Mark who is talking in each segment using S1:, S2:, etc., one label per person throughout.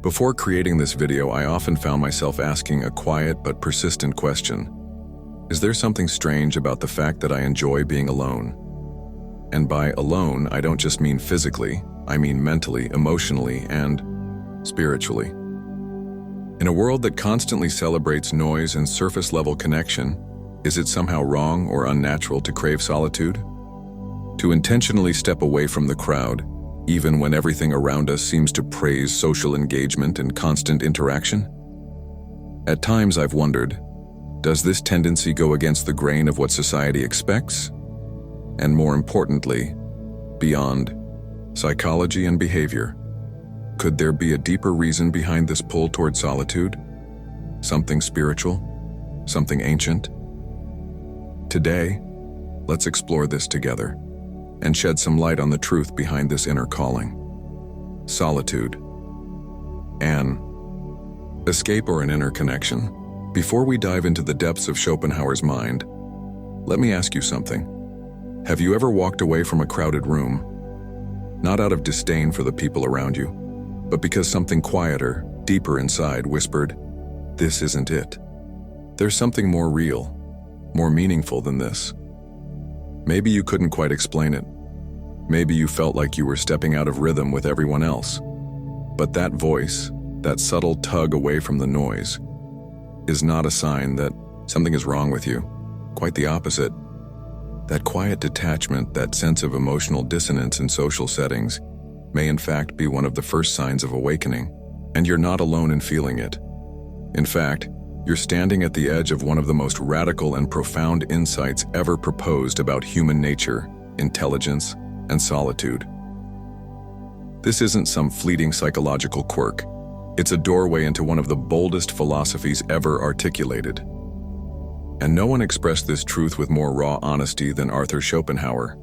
S1: Before creating this video, I often found myself asking a quiet but persistent question. Is there something strange about the fact that I enjoy being alone? And by alone, I don't just mean physically, I mean mentally, emotionally, and spiritually. In a world that constantly celebrates noise and surface-level connection, is it somehow wrong or unnatural to crave solitude? To intentionally step away from the crowd, even when everything around us seems to praise social engagement and constant interaction? At times I've wondered, does this tendency go against the grain of what society expects? And more importantly, beyond psychology and behavior, could there be a deeper reason behind this pull toward solitude? Something spiritual? Something ancient? Today, let's explore this together and shed some light on the truth behind this inner calling. Solitude. An escape or an inner connection? Before we dive into the depths of Schopenhauer's mind, let me ask you something. Have you ever walked away from a crowded room, not out of disdain for the people around you, but because something quieter, deeper inside whispered, "This isn't it"? There's something more real, more meaningful than this. Maybe you couldn't quite explain it. Maybe you felt like you were stepping out of rhythm with everyone else. But that voice, that subtle tug away from the noise, is not a sign that something is wrong with you. Quite the opposite. That quiet detachment, that sense of emotional dissonance in social settings, may in fact be one of the first signs of awakening, and you're not alone in feeling it. In fact, you're standing at the edge of one of the most radical and profound insights ever proposed about human nature, intelligence, and solitude. This isn't some fleeting psychological quirk. It's a doorway into one of the boldest philosophies ever articulated. And no one expressed this truth with more raw honesty than Arthur Schopenhauer.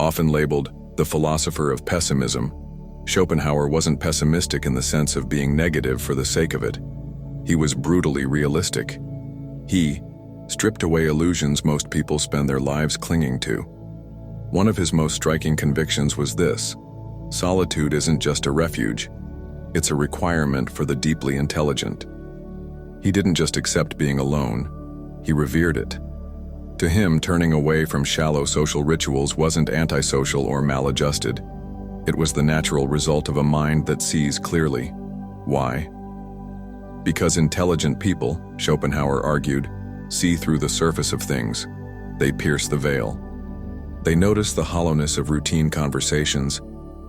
S1: Often labeled the philosopher of pessimism, Schopenhauer wasn't pessimistic in the sense of being negative for the sake of it. He was brutally realistic. He stripped away illusions most people spend their lives clinging to. One of his most striking convictions was this: solitude isn't just a refuge, it's a requirement for the deeply intelligent. He didn't just accept being alone, he revered it. To him, turning away from shallow social rituals wasn't antisocial or maladjusted. It was the natural result of a mind that sees clearly. Why? Because intelligent people, Schopenhauer argued, see through the surface of things. They pierce the veil. They notice the hollowness of routine conversations,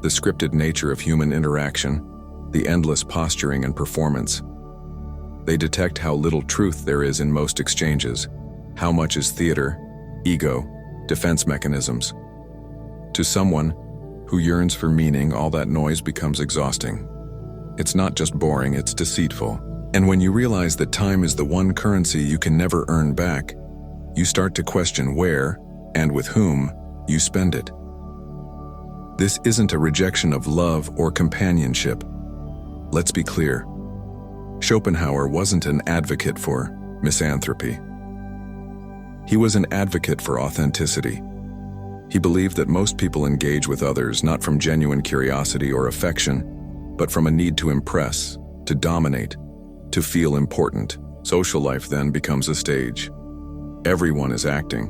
S1: the scripted nature of human interaction, the endless posturing and performance. They detect how little truth there is in most exchanges, how much is theater, ego, defense mechanisms. To someone who yearns for meaning, all that noise becomes exhausting. It's not just boring, it's deceitful. And when you realize that time is the one currency you can never earn back, you start to question where, and with whom, you spend it. This isn't a rejection of love or companionship. Let's be clear. Schopenhauer wasn't an advocate for misanthropy. He was an advocate for authenticity. He believed that most people engage with others not from genuine curiosity or affection, but from a need to impress, to dominate, to feel important. Social life then becomes a stage. Everyone is acting.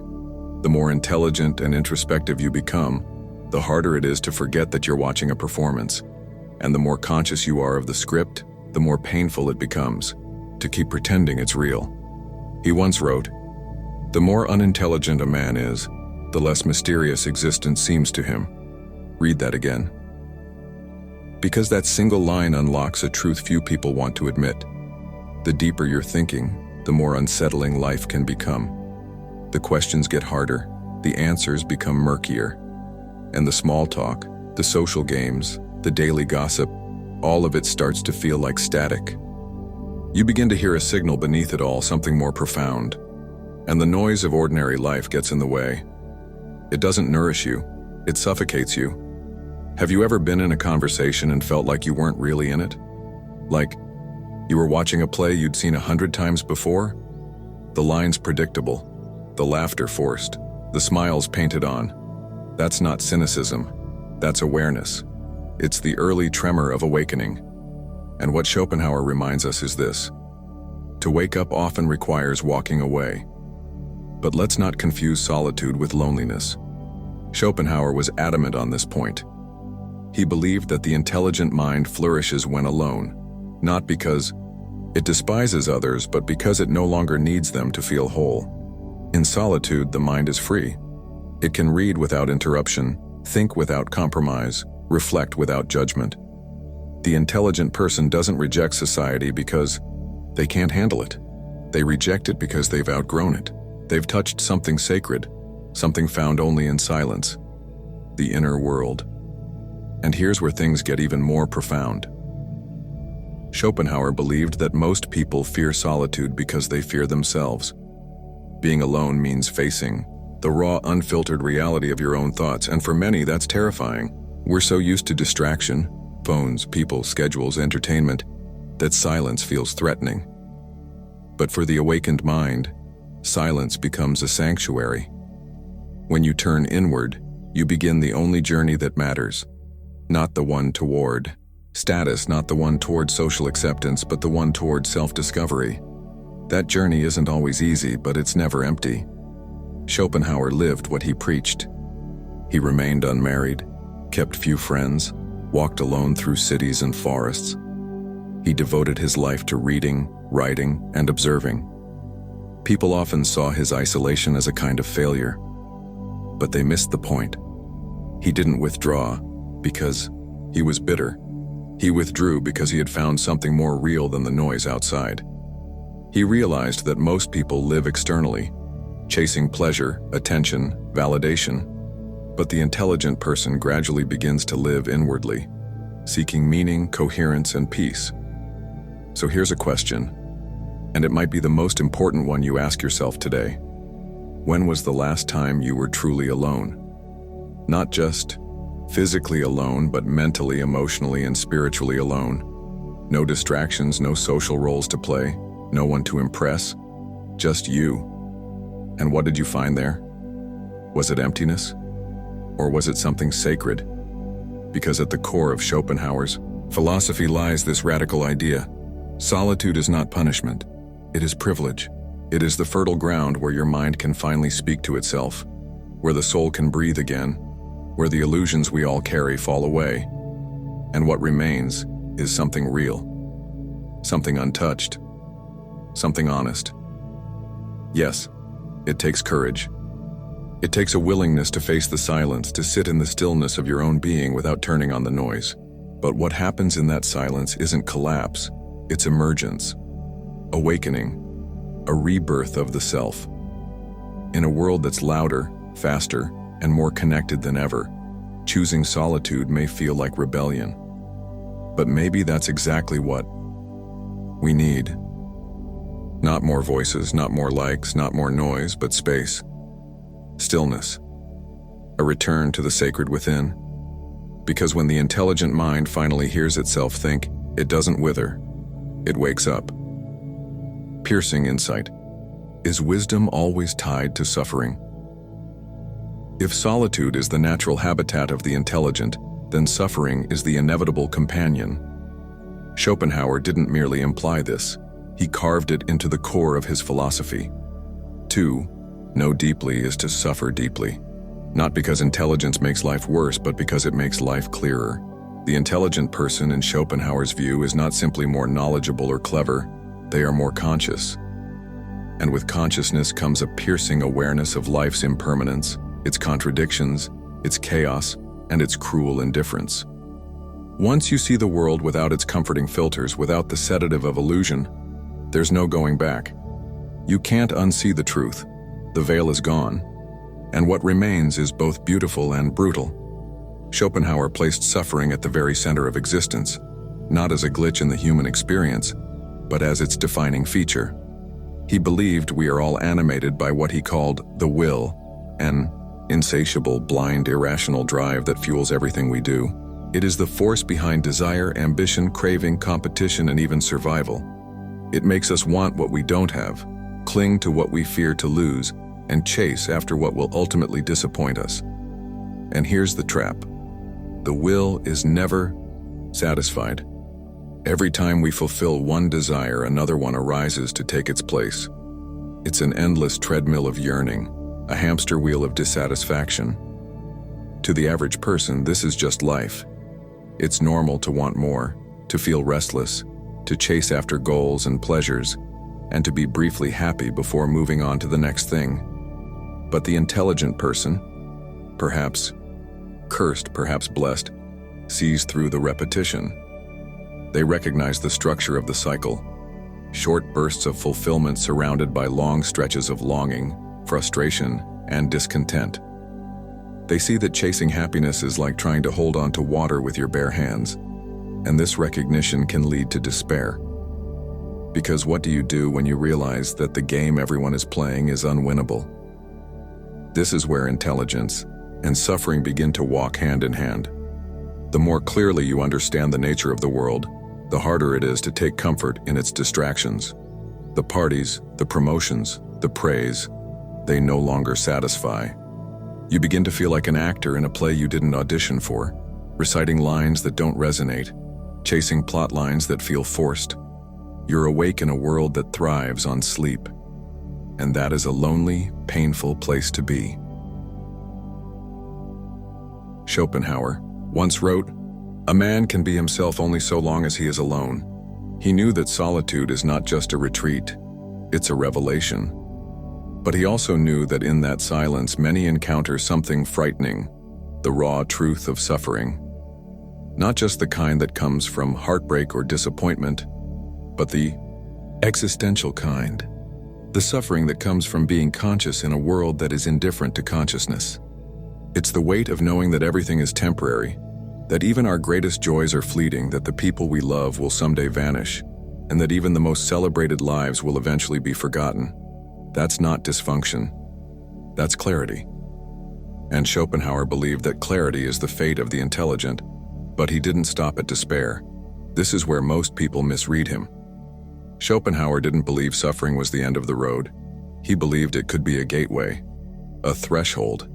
S1: The more intelligent and introspective you become, the harder it is to forget that you're watching a performance. And the more conscious you are of the script, the more painful it becomes to keep pretending it's real. He once wrote, "The more unintelligent a man is, the less mysterious existence seems to him." Read that again. Because that single line unlocks a truth few people want to admit. The deeper you're thinking, the more unsettling life can become. The questions get harder, the answers become murkier, and the small talk, the social games, the daily gossip, all of it starts to feel like static. You begin to hear a signal beneath it all, something more profound, and the noise of ordinary life gets in the way. It doesn't nourish you, it suffocates you. Have you ever been in a conversation and felt like you weren't really in it? Like you were watching a play you'd seen 100 times before? The lines predictable, the laughter forced, the smiles painted on. That's not cynicism, that's awareness. It's the early tremor of awakening. And what Schopenhauer reminds us is this: to wake up often requires walking away. But let's not confuse solitude with loneliness. Schopenhauer was adamant on this point. He believed that the intelligent mind flourishes when alone, not because it despises others, but because it no longer needs them to feel whole. In solitude, the mind is free. It can read without interruption, think without compromise, reflect without judgment. The intelligent person doesn't reject society because they can't handle it. They reject it because they've outgrown it. They've touched something sacred, something found only in silence, the inner world. And here's where things get even more profound. Schopenhauer believed that most people fear solitude because they fear themselves. Being alone means facing the raw, unfiltered reality of your own thoughts, and for many, that's terrifying. We're so used to distraction, phones, people, schedules, entertainment, that silence feels threatening. But for the awakened mind, silence becomes a sanctuary. When you turn inward, you begin the only journey that matters, not the one toward status, not the one toward social acceptance, but the one toward self-discovery. That journey isn't always easy, but it's never empty. Schopenhauer lived what he preached. He remained unmarried, kept few friends, walked alone through cities and forests. He devoted his life to reading, writing, and observing. People often saw his isolation as a kind of failure, but they missed the point. He didn't withdraw because he was bitter. He withdrew because he had found something more real than the noise outside. He realized that most people live externally, chasing pleasure, attention, validation, but the intelligent person gradually begins to live inwardly, seeking meaning, coherence, and peace. So here's a question, and it might be the most important one you ask yourself today. When was the last time you were truly alone? Not just physically alone, but mentally, emotionally, and spiritually alone. No distractions, no social roles to play, no one to impress, just you. And what did you find there? Was it emptiness? Or was it something sacred? Because at the core of Schopenhauer's philosophy lies this radical idea: solitude is not punishment, it is privilege. It is the fertile ground where your mind can finally speak to itself, where the soul can breathe again, where the illusions we all carry fall away, and what remains is something real, something untouched, something honest. Yes, it takes courage. It takes a willingness to face the silence, to sit in the stillness of your own being without turning on the noise. But what happens in that silence isn't collapse, it's emergence, awakening, a rebirth of the self. In a world that's louder, faster, and more connected than ever, choosing solitude may feel like rebellion. But maybe that's exactly what we need. Not more voices, not more likes, not more noise, but space. Stillness. A return to the sacred within. Because when the intelligent mind finally hears itself think, it doesn't wither. It wakes up. Piercing insight. Is wisdom always tied to suffering? If solitude is the natural habitat of the intelligent, then suffering is the inevitable companion. Schopenhauer didn't merely imply this. He carved it into the core of his philosophy. To know deeply is to suffer deeply. Not because intelligence makes life worse, but because it makes life clearer. The intelligent person, in Schopenhauer's view, is not simply more knowledgeable or clever, they are more conscious. And with consciousness comes a piercing awareness of life's impermanence, its contradictions, its chaos, and its cruel indifference. Once you see the world without its comforting filters, without the sedative of illusion, there's no going back. You can't unsee the truth. The veil is gone, and what remains is both beautiful and brutal. Schopenhauer placed suffering at the very center of existence, not as a glitch in the human experience, but as its defining feature. He believed we are all animated by what he called the will, an insatiable, blind, irrational drive that fuels everything we do. It is the force behind desire, ambition, craving, competition, and even survival. It makes us want what we don't have, cling to what we fear to lose, and chase after what will ultimately disappoint us. And here's the trap. The will is never satisfied. Every time we fulfill one desire, another one arises to take its place. It's an endless treadmill of yearning, a hamster wheel of dissatisfaction. To the average person, this is just life. It's normal to want more, to feel restless, to chase after goals and pleasures, and to be briefly happy before moving on to the next thing. But the intelligent person, perhaps cursed, perhaps blessed, sees through the repetition. They recognize the structure of the cycle, short bursts of fulfillment surrounded by long stretches of longing, frustration, and discontent. They see that chasing happiness is like trying to hold on to water with your bare hands, and this recognition can lead to despair. Because what do you do when you realize that the game everyone is playing is unwinnable? This is where intelligence and suffering begin to walk hand in hand. The more clearly you understand the nature of the world, the harder it is to take comfort in its distractions. The parties, the promotions, the praise, they no longer satisfy. You begin to feel like an actor in a play you didn't audition for, reciting lines that don't resonate, chasing plot lines that feel forced. You're awake in a world that thrives on sleep, and that is a lonely, painful place to be. Schopenhauer once wrote, "A man can be himself only so long as he is alone." He knew that solitude is not just a retreat, it's a revelation. But he also knew that in that silence many encounter something frightening, the raw truth of suffering. Not just the kind that comes from heartbreak or disappointment, but the existential kind. The suffering that comes from being conscious in a world that is indifferent to consciousness. It's the weight of knowing that everything is temporary, that even our greatest joys are fleeting, that the people we love will someday vanish, and that even the most celebrated lives will eventually be forgotten. That's not dysfunction. That's clarity. And Schopenhauer believed that clarity is the fate of the intelligent, but he didn't stop at despair. This is where most people misread him. Schopenhauer didn't believe suffering was the end of the road. He believed it could be a gateway, a threshold.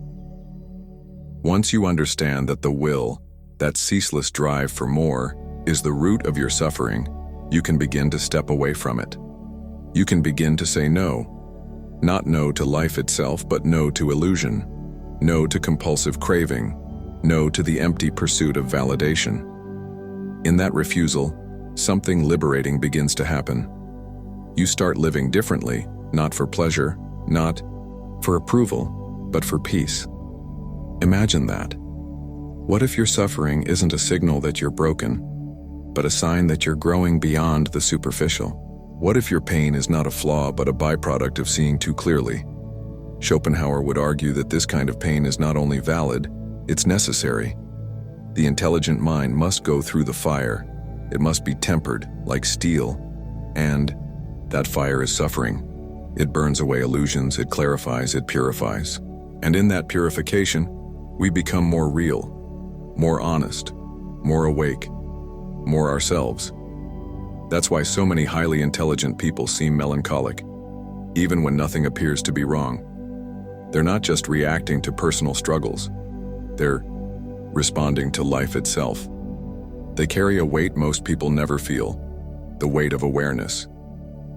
S1: Once you understand that the will, that ceaseless drive for more, is the root of your suffering, you can begin to step away from it. You can begin to say no. Not no to life itself, but no to illusion. No to compulsive craving. No to the empty pursuit of validation. In that refusal, something liberating begins to happen. You start living differently, not for pleasure, not for approval, but for peace. Imagine that. What if your suffering isn't a signal that you're broken, but a sign that you're growing beyond the superficial? What if your pain is not a flaw, but a byproduct of seeing too clearly? Schopenhauer would argue that this kind of pain is not only valid, it's necessary. The intelligent mind must go through the fire. It must be tempered, like steel. And that fire is suffering. It burns away illusions, it clarifies, it purifies. And in that purification, we become more real, more honest, more awake, more ourselves. That's why so many highly intelligent people seem melancholic, even when nothing appears to be wrong. They're not just reacting to personal struggles. They're responding to life itself. They carry a weight most people never feel, the weight of awareness.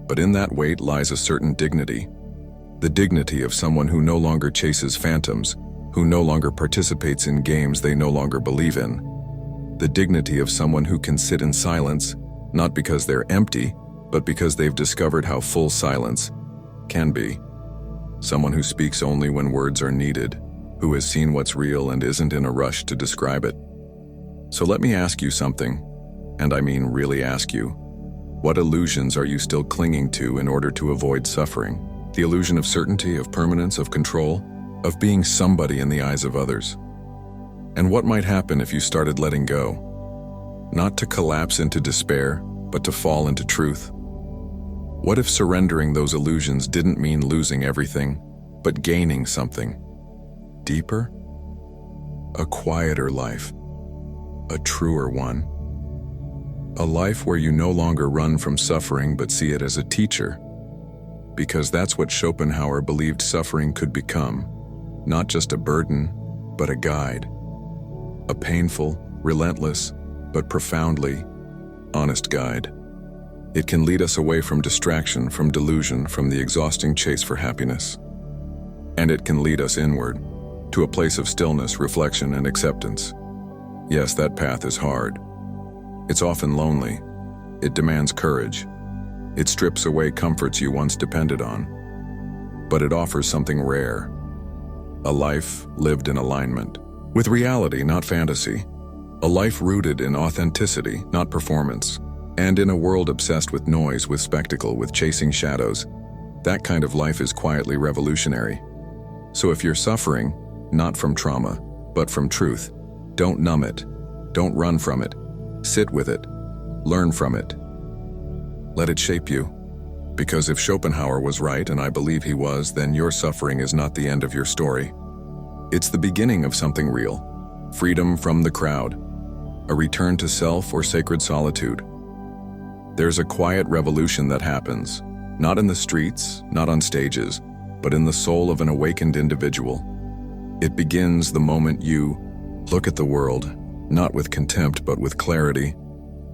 S1: But in that weight lies a certain dignity, the dignity of someone who no longer chases phantoms, who no longer participates in games they no longer believe in. The dignity of someone who can sit in silence, not because they're empty, but because they've discovered how full silence can be. Someone who speaks only when words are needed, who has seen what's real and isn't in a rush to describe it. So let me ask you something, and I mean really ask you. What illusions are you still clinging to in order to avoid suffering? The illusion of certainty, of permanence, of control, of being somebody in the eyes of others. And what might happen if you started letting go? Not to collapse into despair, but to fall into truth. What if surrendering those illusions didn't mean losing everything, but gaining something deeper? A quieter life, a truer one. A life where you no longer run from suffering but see it as a teacher. Because that's what Schopenhauer believed suffering could become. Not just a burden, but a guide. A painful, relentless, but profoundly honest guide. It can lead us away from distraction, from delusion, from the exhausting chase for happiness. And it can lead us inward, to a place of stillness, reflection, and acceptance. Yes, that path is hard. It's often lonely. It demands courage. It strips away comforts you once depended on. But it offers something rare. A life lived in alignment. With reality, not fantasy. A life rooted in authenticity, not performance. And in a world obsessed with noise, with spectacle, with chasing shadows, that kind of life is quietly revolutionary. So if you're suffering, not from trauma, but from truth, don't numb it. Don't run from it. Sit with it. Learn from it. Let it shape you. Because if Schopenhauer was right, and I believe he was, then your suffering is not the end of your story. It's the beginning of something real. Freedom from the crowd. A return to self or sacred solitude. There's a quiet revolution that happens, not in the streets, not on stages, but in the soul of an awakened individual. It begins the moment you look at the world, not with contempt but with clarity,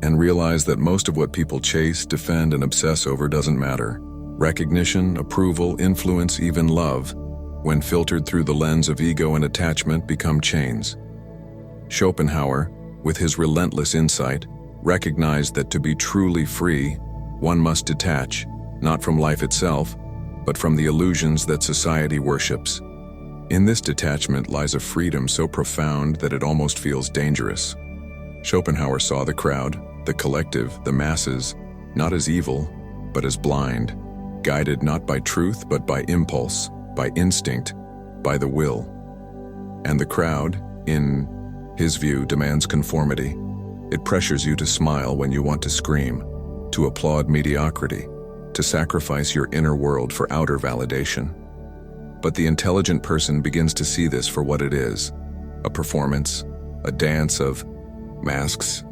S1: and realize that most of what people chase, defend, and obsess over doesn't matter. Recognition, approval, influence, even love, when filtered through the lens of ego and attachment, become chains. Schopenhauer, with his relentless insight, recognized that to be truly free, one must detach, not from life itself, but from the illusions that society worships. In this detachment lies a freedom so profound that it almost feels dangerous. Schopenhauer saw the crowd, the collective, the masses, not as evil, but as blind, guided not by truth but by impulse, by instinct, by the will. And the crowd, in his view, demands conformity. It pressures you to smile when you want to scream, to applaud mediocrity, to sacrifice your inner world for outer validation. But the intelligent person begins to see this for what it is, a performance, a dance of masks.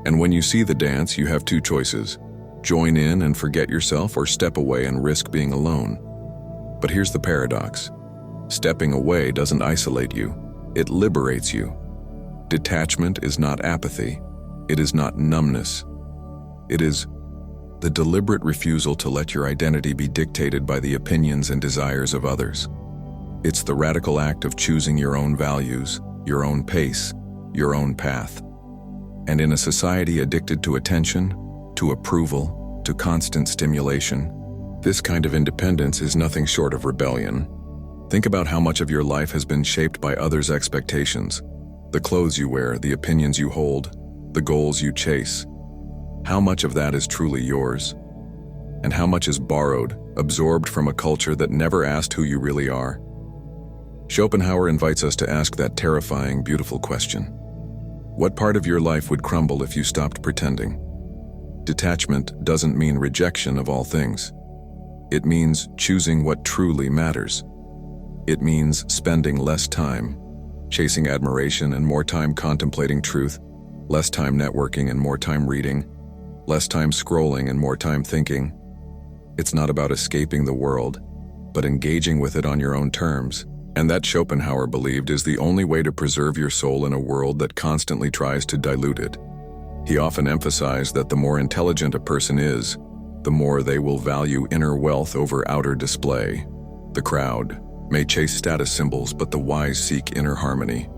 S1: And when you see the dance, you have two choices: join in and forget yourself, or step away and risk being alone. But here's the paradox. Stepping away doesn't isolate you, it liberates you. Detachment is not apathy. It is not numbness. It is the deliberate refusal to let your identity be dictated by the opinions and desires of others. It's the radical act of choosing your own values, your own pace, your own path. And in a society addicted to attention, to approval, to constant stimulation, this kind of independence is nothing short of rebellion. Think about how much of your life has been shaped by others' expectations, the clothes you wear, the opinions you hold, the goals you chase. How much of that is truly yours? And how much is borrowed, absorbed from a culture that never asked who you really are? Schopenhauer invites us to ask that terrifying, beautiful question. What part of your life would crumble if you stopped pretending? Detachment doesn't mean rejection of all things. It means choosing what truly matters. It means spending less time chasing admiration and more time contemplating truth, less time networking and more time reading, less time scrolling and more time thinking. It's not about escaping the world, but engaging with it on your own terms. And that, Schopenhauer believed, is the only way to preserve your soul in a world that constantly tries to dilute it. He often emphasized that the more intelligent a person is, the more they will value inner wealth over outer display. The crowd may chase status symbols, but the wise seek inner harmony.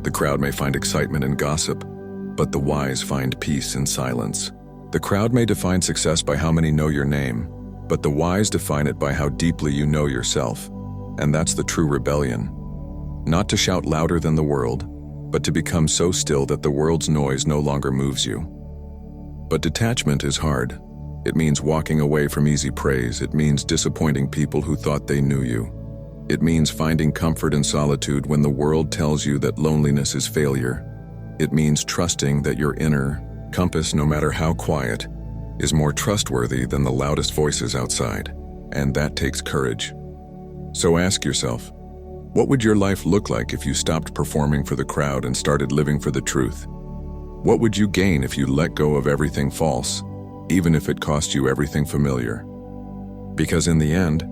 S1: The crowd may find excitement in gossip, but the wise find peace in silence. The crowd may define success by how many know your name, but the wise define it by how deeply you know yourself. And that's the true rebellion. Not to shout louder than the world, but to become so still that the world's noise no longer moves you. But detachment is hard. It means walking away from easy praise. It means disappointing people who thought they knew you. It means finding comfort in solitude when the world tells you that loneliness is failure. It means trusting that your inner compass, no matter how quiet, is more trustworthy than the loudest voices outside. And that takes courage. So ask yourself, what would your life look like if you stopped performing for the crowd and started living for the truth? What would you gain if you let go of everything false, even if it cost you everything familiar? Because in the end,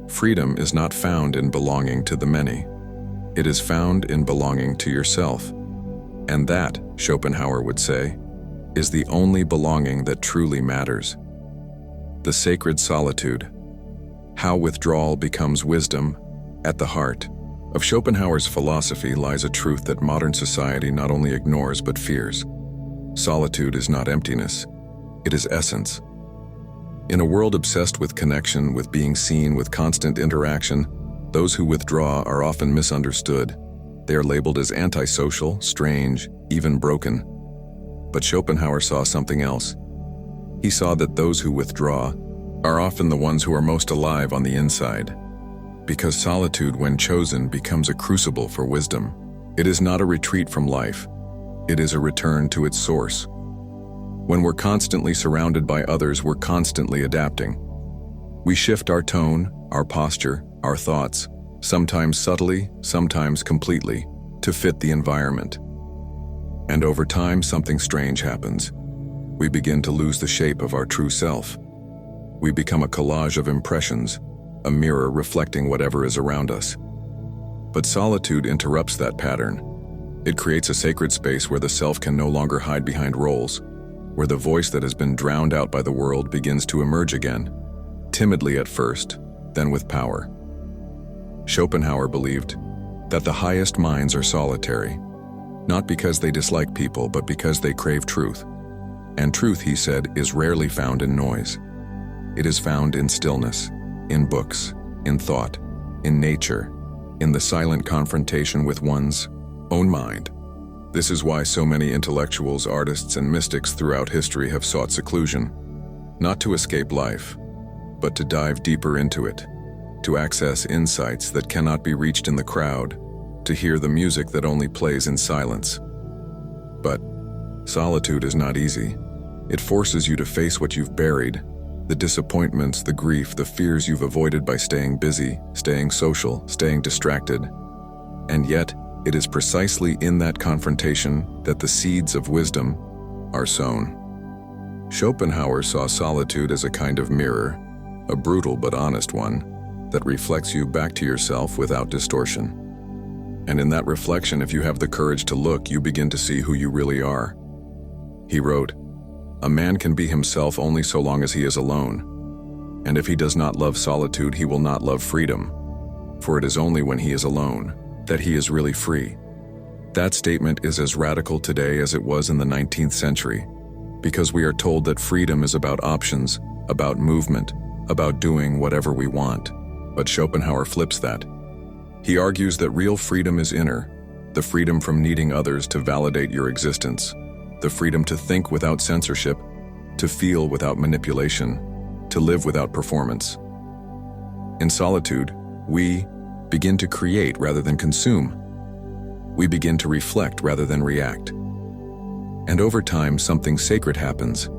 S1: freedom is not found in belonging to the many. It is found in belonging to yourself. And that, Schopenhauer would say, is the only belonging that truly matters. The sacred solitude. How withdrawal becomes wisdom. At the heart of Schopenhauer's philosophy lies a truth that modern society not only ignores but fears. Solitude is not emptiness, it is essence. In a world obsessed with connection, with being seen, with constant interaction, those who withdraw are often misunderstood. They are labeled as antisocial, strange, even broken. But Schopenhauer saw something else. He saw that those who withdraw are often the ones who are most alive on the inside. Because solitude, when chosen, becomes a crucible for wisdom. It is not a retreat from life. It is a return to its source. When we're constantly surrounded by others, we're constantly adapting. We shift our tone, our posture, our thoughts, sometimes subtly, sometimes completely, to fit the environment. And over time, something strange happens. We begin to lose the shape of our true self. We become a collage of impressions, a mirror reflecting whatever is around us. But solitude interrupts that pattern. It creates a sacred space where the self can no longer hide behind roles, where the voice that has been drowned out by the world begins to emerge again, timidly at first, then with power. Schopenhauer believed that the highest minds are solitary, not because they dislike people, but because they crave truth. And truth, he said, is rarely found in noise. It is found in stillness, in books, in thought, in nature, in the silent confrontation with one's own mind. This is why so many intellectuals, artists, and mystics throughout history have sought seclusion, not to escape life, but to dive deeper into it, to access insights that cannot be reached in the crowd, to hear the music that only plays in silence. But solitude is not easy. It forces you to face what you've buried, the disappointments, the grief, the fears you've avoided by staying busy, staying social, staying distracted. And yet, it is precisely in that confrontation that the seeds of wisdom are sown. Schopenhauer saw solitude as a kind of mirror, a brutal but honest one, that reflects you back to yourself without distortion. And in that reflection, if you have the courage to look, you begin to see who you really are. He wrote, "A man can be himself only so long as he is alone. And if he does not love solitude, he will not love freedom. For it is only when he is alone that he is really free." That statement is as radical today as it was in the 19th century, because we are told that freedom is about options, about movement, about doing whatever we want. But Schopenhauer flips that. He argues that real freedom is inner, the freedom from needing others to validate your existence, the freedom to think without censorship, to feel without manipulation, to live without performance. In solitude, we begin to create rather than consume. We begin to reflect rather than react. And over time, something sacred happens.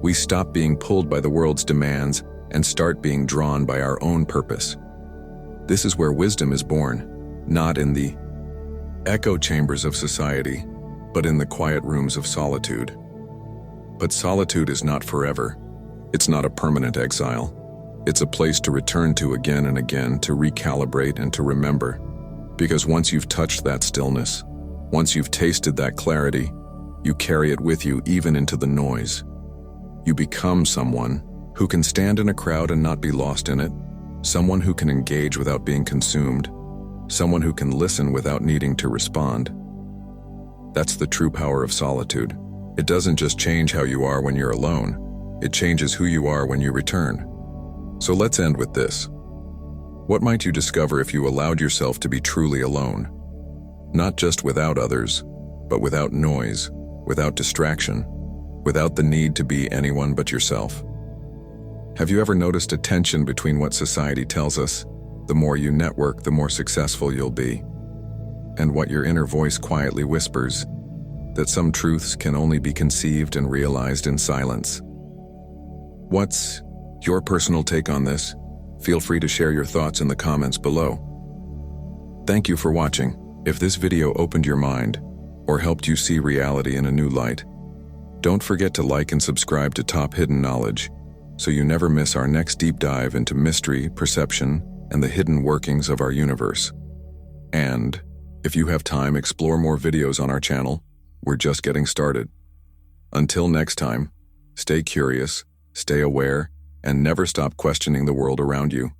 S1: We stop being pulled by the world's demands and start being drawn by our own purpose. This is where wisdom is born, not in the echo chambers of society, but in the quiet rooms of solitude. But solitude is not forever. It's not a permanent exile. It's a place to return to again and again, to recalibrate and to remember. Because once you've touched that stillness, once you've tasted that clarity, you carry it with you even into the noise. You become someone who can stand in a crowd and not be lost in it, someone who can engage without being consumed, someone who can listen without needing to respond. That's the true power of solitude. It doesn't just change how you are when you're alone, it changes who you are when you return. So let's end with this. What might you discover if you allowed yourself to be truly alone? Not just without others, but without noise, without distraction, without the need to be anyone but yourself. Have you ever noticed a tension between what society tells us, the more you network, the more successful you'll be, and what your inner voice quietly whispers, that some truths can only be conceived and realized in silence? What's your personal take on this? Feel free to share your thoughts in the comments below. Thank you for watching. If this video opened your mind or helped you see reality in a new light, don't forget to like and subscribe to Top Hidden Knowledge so you never miss our next deep dive into mystery, perception, and the hidden workings of our universe. And if you have time, explore more videos on our channel. We're just getting started. Until next time, stay curious, stay aware, and never stop questioning the world around you.